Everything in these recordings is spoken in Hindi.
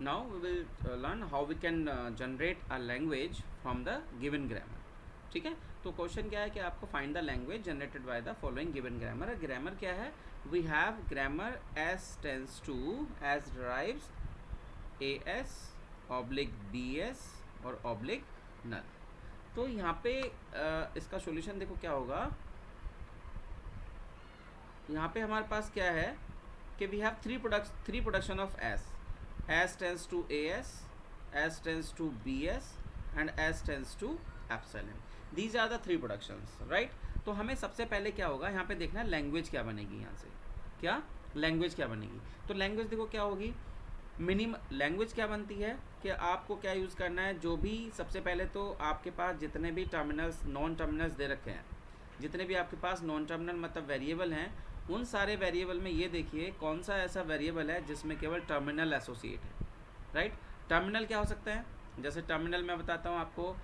now we will learn how we can generate a language from the given grammar. ठीक है, तो क्वेश्चन क्या है कि आपको find the language generated by the following given grammar. Grammar क्या है? We have grammar S tends to S drives S oblique B S और ऑब्लिक नल. तो यहाँ पे इसका सॉल्यूशन देखो क्या होगा. यहाँ पे हमारे पास क्या है कि we have three production of S tends to S tends to B S and S tends to epsilon. These are the three productions, right. तो हमें सबसे पहले क्या होगा, यहाँ पे देखना लैंग्वेज क्या बनेगी. यहाँ से क्या लैंग्वेज क्या बनेगी. तो लैंग्वेज देखो क्या होगी. लैंग्वेज क्या बनती है कि आपको क्या यूज़ करना है. जो भी सबसे पहले तो आपके पास जितने भी टर्मिनल्स नॉन टर्मिनल्स दे रखे हैं, जितने भी आपके पास नॉन टर्मिनल मतलब वेरिएबल हैं, उन सारे वेरिएबल में ये देखिए कौन सा ऐसा वेरिएबल है जिसमें केवल टर्मिनल एसोसिएट है, राइट. टर्मिनल क्या हो सकता है. जैसे टर्मिनल मैं बताता हूँ आपको.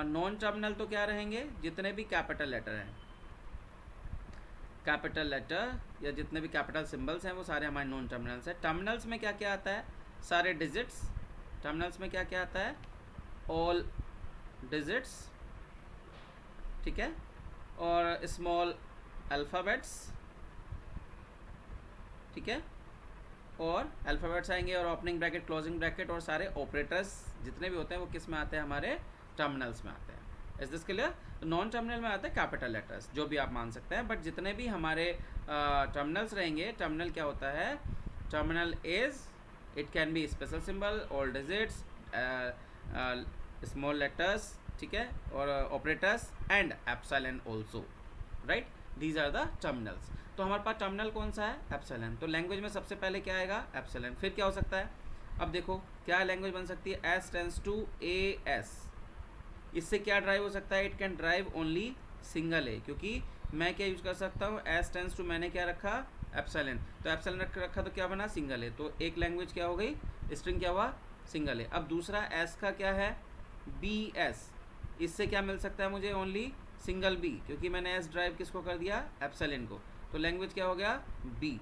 नॉन टर्मिनल तो क्या रहेंगे, जितने भी कैपिटल लेटर हैं, कैपिटल लेटर या जितने भी कैपिटल सिंबल्स हैं वो सारे हमारे नॉन टर्मिनल्स हैं. टर्मिनल्स में क्या क्या आता है, सारे डिजिट्स. टर्मिनल्स में क्या क्या आता है, ऑल डिजिट्स, ठीक है, और स्मॉल अल्फ़ाबेट्स, ठीक है, और अल्फ़ाबेट्स आएंगे और ओपनिंग ब्रैकेट क्लोजिंग ब्रैकेट और सारे ऑपरेटर्स जितने भी होते हैं वो किस में आते हैं, हमारे टर्मिनल्स में आते हैं. Is this clear. Non terminal में आते हैं कैपिटल लेटर्स, जो भी आप मान सकते हैं, बट जितने भी हमारे टर्मिनल्स रहेंगे. टर्मिनल क्या होता है, terminal is it can be special symbol, all digits, small letters, ठीक है, और operators and epsilon also, right. These are the terminals. तो हमारे पास टर्मिनल कौन सा है, एप्सिलॉन. तो लैंग्वेज में सबसे पहले क्या आएगा, एप्सिलॉन. फिर क्या हो सकता है, अब देखो क्या लैंग्वेज बन सकती है, S tends to A S. इससे क्या ड्राइव हो सकता है, it can drive only single A, क्योंकि मैं क्या यूज़ कर सकता हूँ, एस टेंस टू मैंने क्या रखा, एप्सिलॉन. तो एप्सिलॉन रखा तो क्या बना, सिंगल ए. तो एक लैंग्वेज क्या हो गई, स्ट्रिंग क्या हुआ, सिंगल ए. अब दूसरा एस का क्या है, बी एस. इससे क्या मिल सकता है मुझे, ओनली सिंगल बी, क्योंकि मैंने एस ड्राइव किसको कर दिया, एप्सिलॉन को. तो लैंग्वेज क्या हो गया, बी,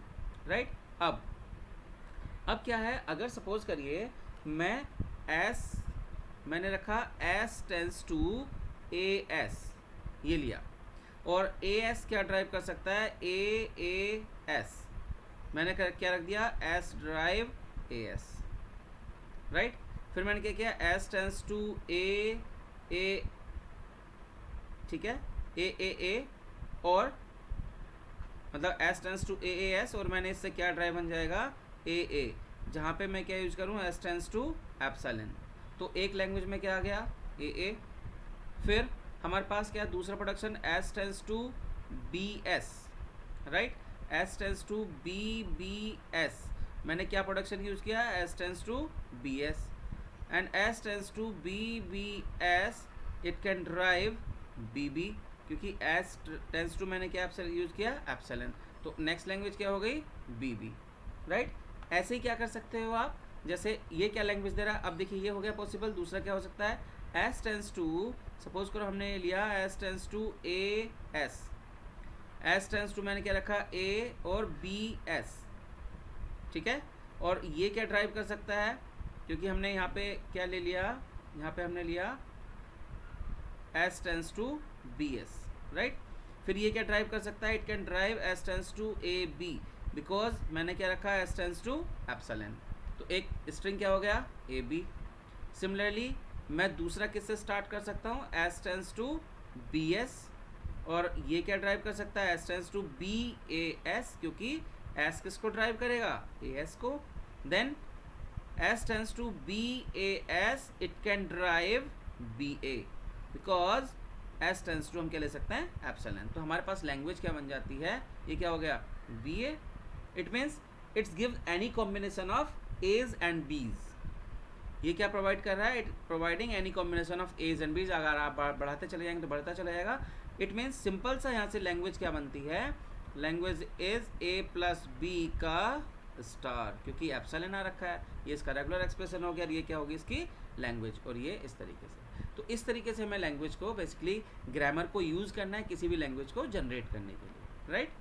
राइट. अब क्या है, अगर सपोज करिए मैं एस मैंने रखा S tends to A S, ये लिया, और ए एस क्या ड्राइव कर सकता है, ए एस. मैंने क्या रख दिया, S drive A S, right. फिर मैंने क्या किया, एस टेंस टू ए, ठीक है, ए और मतलब S tends to A S, और मैंने इससे क्या ड्राइव बन जाएगा, ए, जहाँ पे मैं क्या यूज़ करूँ, एस टेंस टू एप्सिलॉन. तो एक लैंग्वेज में क्या आ गया, ए. फिर हमारे पास क्या दूसरा production, S tends to B S, right. S tends to B S. मैंने क्या प्रोडक्शन यूज़ किया, S tends to B S. And S tends to B S, it can drive B, क्योंकि एस टेंस टू मैंने क्या यूज़ किया, एप्सिलॉन. तो नेक्स्ट लैंग्वेज क्या हो गई, बी, राइट. ऐसे ही क्या कर सकते हो आप, जैसे ये क्या लैंग्वेज दे रहा है. अब देखिए ये हो गया पॉसिबल. दूसरा क्या हो सकता है, एस टेंस टू, सपोज करो हमने लिया S tends to A S. S tends to मैंने क्या रखा, ए और बी एस, ठीक है. और ये क्या ड्राइव कर सकता है, क्योंकि हमने यहाँ पे क्या ले लिया, यहाँ पे हमने लिया S tends to B S, right. फिर ये क्या ड्राइव कर सकता है, it can drive S tends to A B, because मैंने क्या रखा, एस टेंस टू एप्सिलॉन. तो एक स्ट्रिंग क्या हो गया, ए बी. सिमिलरली मैं दूसरा किससे स्टार्ट कर सकता हूँ, S tends to B S, और ये क्या ड्राइव कर सकता है, S tends to B A S, क्योंकि एस किसको ड्राइव करेगा, ए एस को. Then S tends to B A S, it can drive B A, because S tends to हम क्या ले सकते हैं, एप्सिलॉन. तो हमारे पास लैंग्वेज क्या बन जाती है, ये क्या हो गया, B A. It means it's give any combination of A's and B's. ये क्या प्रोवाइड कर रहा है, it providing any combination of A's and B's. अगर आप बढ़ाते चले जाएंगे तो बढ़ता चला जाएगा. इट मीन्स सिंपल सा यहाँ से लैंग्वेज क्या बनती है, language is A plus B का स्टार, क्योंकि एप्सिलॉन आ रखा है. ये इसका रेगुलर एक्सप्रेशन हो गया, और ये क्या होगी इसकी लैंग्वेज, और ये इस तरीके से. तो इस तरीके से हमें लैंग्वेज को बेसिकली ग्रामर को यूज़ करना है किसी भी लैंग्वेज को जनरेट करने के लिए, राइट.